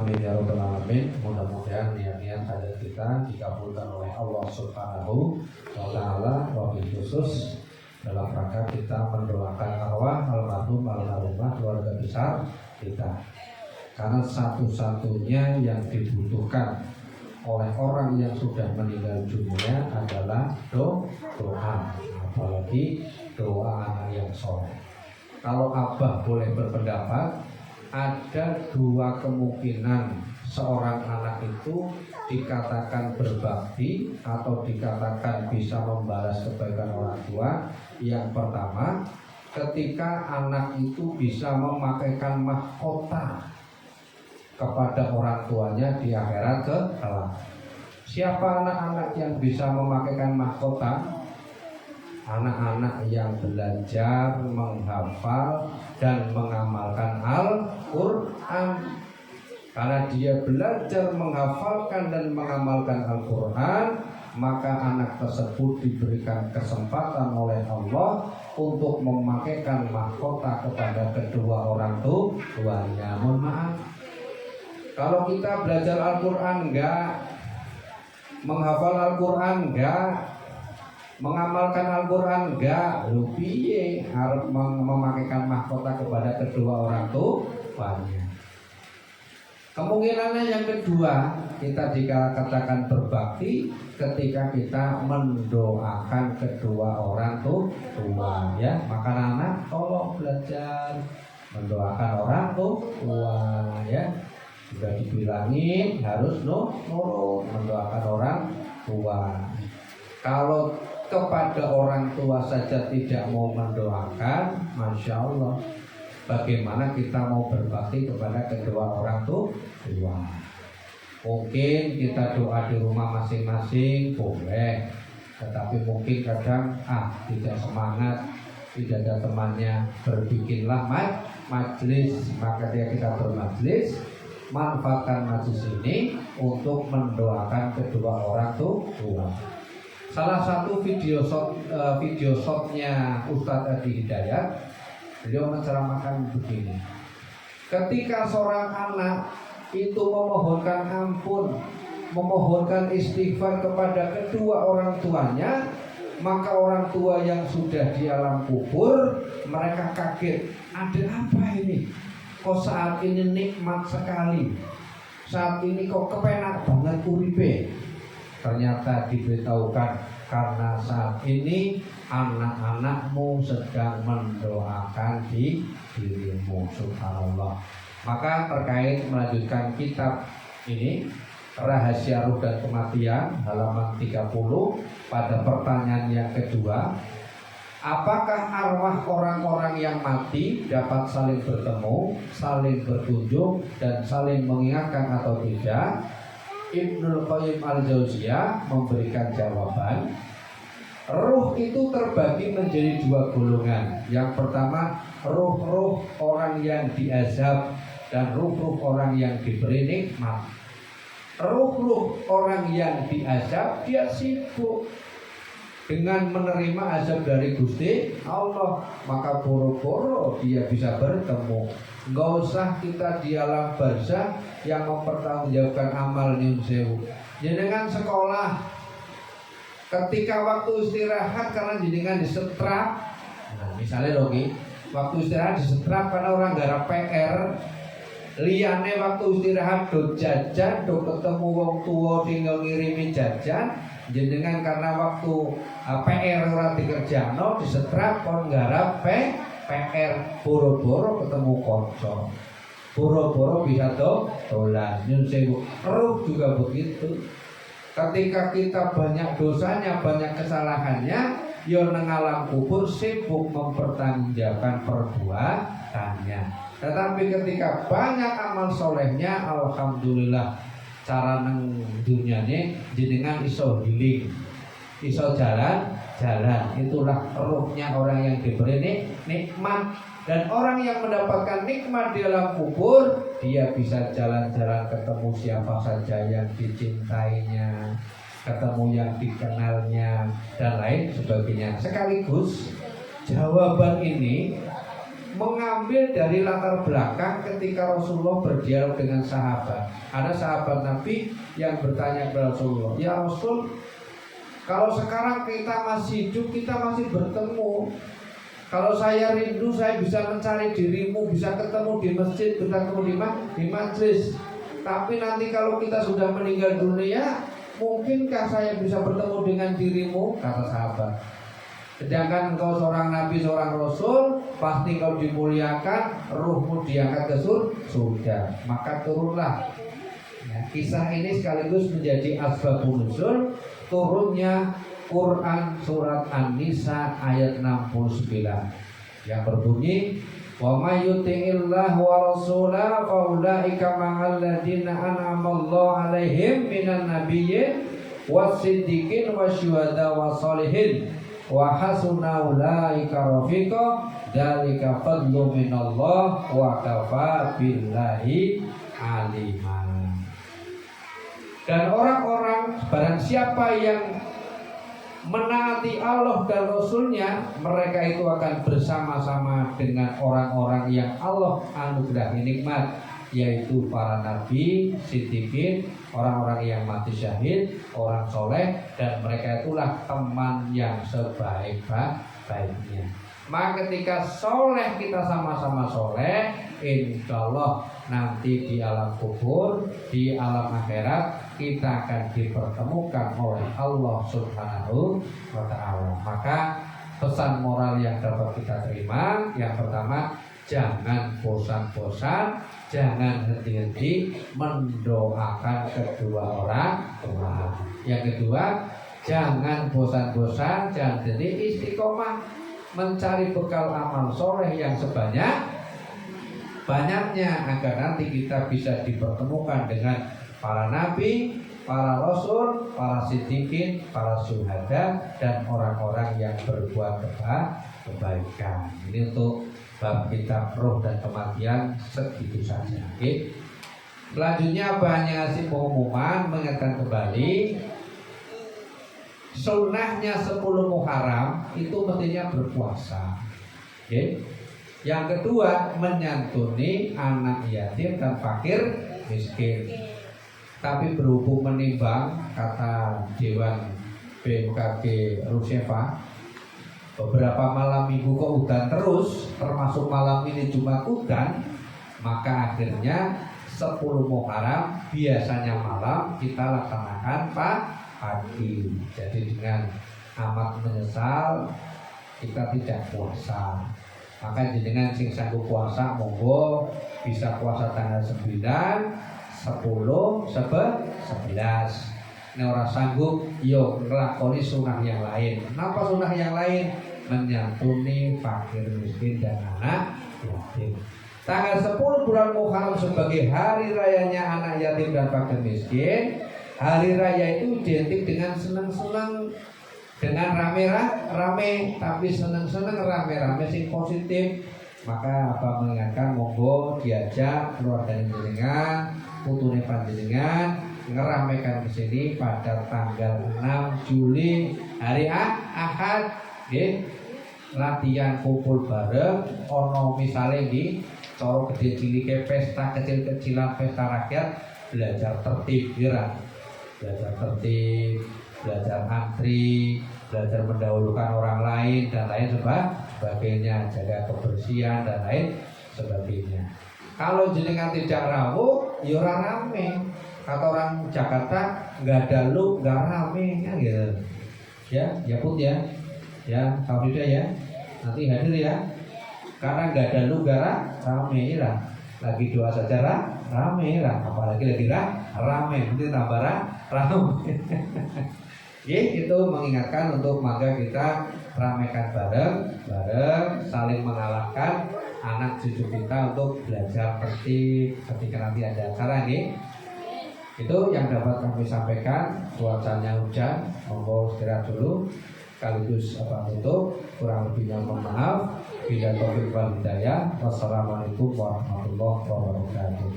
Amin ya rabbal alamin. Mudah-mudahan niat-niat hajat kita dikabulkan oleh Allah Subhanahu wa taala, wabil khusus dalam rangka kita mendoakan arwah almarhum almarhumah keluarga besar kita. Karena satu-satunya yang dibutuhkan oleh orang yang sudah meninggal dunia adalah doa, apalagi doa anak yang soleh. Kalau Abah boleh berpendapat, ada dua kemungkinan seorang anak itu dikatakan berbakti atau dikatakan bisa membalas kebaikan orang tua. Yang pertama, ketika anak itu bisa memakaikan mahkota kepada orang tuanya di akhirat kelak. Siapa anak-anak yang bisa memakaikan mahkota? Anak-anak yang belajar, menghafal, dan mengamalkan Al-Quran. Karena dia belajar, menghafalkan, dan mengamalkan Al-Quran, maka anak tersebut diberikan kesempatan oleh Allah untuk memakaikan mahkota kepada kedua orang tuanya. Mohon maaf, kalau kita belajar Al-Quran enggak, menghafal Al-Quran enggak, mengamalkan Al-Quran enggak, lu piye harus memakaikan mahkota kepada kedua orang tuanya. Kemungkinannya yang kedua, kita jika katakan berbakti ketika kita mendoakan kedua orang tua, ya. Maka anak tolong belajar mendoakan orang tua, ya. Sudah dibilangin harus nurut mendoakan orang tua. Kalau kepada orang tua saja tidak mau mendoakan, Masya Allah, bagaimana kita mau berbakti kepada kedua orang tua? Mungkin kita doa di rumah masing-masing boleh, tetapi mungkin kadang tidak semangat, tidak ada temannya, berbikinlah majlis. Maka kita bermajlis, manfaatkan majlis ini untuk mendoakan kedua orang tua. Salah satu video shotnya Ustadz Adi Hidayat, beliau menceramahkan begini: ketika seorang anak itu memohonkan ampun, memohonkan istighfar kepada kedua orang tuanya, maka orang tua yang sudah di alam kubur, mereka kaget, ada apa ini? Kok saat ini nikmat sekali, saat ini kok kepenak banget uripe. Ternyata diberitahukan karena saat ini anak-anakmu sedang mendoakan dirimu. Subhanallah. Maka terkait melanjutkan kitab ini, Rahasia Ruh dan Kematian, halaman 30, pada pertanyaan yang kedua, apakah arwah orang-orang yang mati dapat saling bertemu, saling berkunjung, dan saling mengingatkan atau tidak? Ibnul Qayyim Al-Jauziyah memberikan jawaban, ruh itu terbagi menjadi dua golongan. Yang pertama, ruh-ruh orang yang diazab dan ruh-ruh orang yang diberi nikmat. Ruh-ruh orang yang diazab, dia sibuk dengan menerima azab dari Gusti Allah, maka boro-boro dia bisa bertemu. Enggak usah kita di alam barzah yang mempertanggungjawabkan amal nyun sewu. Jenengan sekolah, ketika waktu istirahat karena jenengan disetrap, misalnya logi, waktu istirahat disetrap karena orang garap PR, liyane waktu istirahat do jajan, do ketemu wong tua tinggal ngirimi jajan, jenengan karena waktu PR ora dikerjano disetrap kon garap PR, boro-boro ketemu konco, boro-boro bisa dolan. Nyun sewu, ruh juga begitu. Ketika kita banyak dosanya, banyak kesalahannya, yo nang alam kubur sibuk mempertanggungjawabkan perbuatannya. Tetapi ketika banyak amal solehnya, alhamdulillah, cara nang dunyane jenengan iso healing, iso jalan. Itulah ruhnya orang yang diberi nikmat. Dan orang yang mendapatkan nikmat di alam kubur, dia bisa jalan-jalan ketemu siapa saja yang dicintainya, ketemu yang dikenalnya, dan lain sebagainya. Sekaligus jawaban ini mengambil dari latar belakang ketika Rasulullah berdialog dengan sahabat. Ada sahabat Nabi yang bertanya kepada Rasulullah, "Ya Rasul, kalau sekarang kita masih hidup, kita masih bertemu. Kalau saya rindu, saya bisa mencari dirimu, bisa ketemu di masjid, bisa ketemu di majlis. Tapi nanti kalau kita sudah meninggal dunia, mungkinkah saya bisa bertemu dengan dirimu?" Kata sahabat. Sedangkan engkau seorang nabi, seorang rasul, pasti kau dimuliakan, ruhmu diangkat ke surga. Maka turunlah. Ya, kisah ini sekaligus menjadi asbabun nuzul turunnya Quran surat An-Nisa ayat 69 yang berbunyi, "Wa may yuti'illah wa rasulahu fa ulaika ma'al ladzina an'amallahu 'alaihim minan nabiyyin was-siddiqin wasyuhada was-shalihin wa hasuna ulaika rafiqa dzalika fadlu minallah wa kafa billahi alima." Dan orang-orang, barang siapa yang menaati Allah dan Rasulnya, mereka itu akan bersama-sama dengan orang-orang yang Allah anugerahi nikmat, yaitu para nabi, siddiqin, orang-orang yang mati syahid, orang soleh, dan mereka itulah teman yang sebaik-baiknya. Maka ketika soleh, kita sama-sama soleh, insya Allah nanti di alam kubur, di alam akhirat, kita akan dipertemukan oleh Allah Subhanahu wa Ta'ala. Maka pesan moral yang dapat kita terima, yang pertama, jangan bosan-bosan, jangan henti-henti mendoakan kedua orang tua. Yang kedua, jangan bosan-bosan, jangan henti istiqomah mencari bekal amal soleh yang banyaknya agar nanti kita bisa dipertemukan dengan para nabi, para rasul, para siddiqin, para syuhada, dan orang-orang yang berbuat kebaikan. Ini untuk bab kitab roh dan kematian segitu saja. Oke. Selanjutnya hanya ngasih pengumuman, mengingatkan kembali sunnahnya 10 Muharram itu mestinya berpuasa. Oke. Yang kedua, menyantuni anak yatim dan fakir miskin. Tapi berhubung menimbang, kata Dewan BMKG Ruseva, beberapa malam minggu kok udan terus, termasuk malam ini Jumat udan, maka akhirnya 10 Muharram biasanya malam kita laksanakan pagi. Jadi dengan amat menyesal kita tidak puasa. Maka dengan sing sanggup puasa monggo bisa puasa tanggal 9, 10, 11. Ini orang sanggup, yuk ngelakoni sunnah yang lain. Kenapa sunnah yang lain? Menyantuni fakir miskin dan anak yatim. Tanggal 10 bulan Muharram sebagai hari rayanya anak yatim dan fakir miskin. Hari raya itu identik dengan senang-senang, dengan rame-rame, tapi senang-senang rame-rame sing positif. Maka apa mengingatkan monggo diajak keluarga jenengan, putune panjenengan ngeramekan ke sini pada tanggal 6 Juli hari Ahad, nggih. Latihan kumpul bareng, ono misale di cara gede cilike pesta kecil-kecilan pesta rakyat, belajar tertib, belajar tertib, belajar antri, belajar mendahulukan orang lain dan lain sebagainya, jaga kebersihan dan lain sebagainya. Kalau jenengan tidak rawuh, ya ora rame. Kata orang Jakarta, nggak ada lu, nggak rame, kan gitu. Ya put ya, kalau tidak ya, nanti hadir ya. Karena nggak ada lu, nggak rame lah. Lagi doa saja rame lah, apalagi lagi rame, nanti tambah rame. Itu mengingatkan untuk maka kita ramekan bareng, saling mengalahkan anak cucu kita untuk belajar tertib ketika nanti ada acara nih. Itu yang dapat kami sampaikan. Cuacanya hujan, monggo istirahat dulu. Sekaligus tutup, kurang lebihnya mohon maaf. Bila taufiq wal hidayah. Wassalamualaikum warahmatullahi wabarakatuh.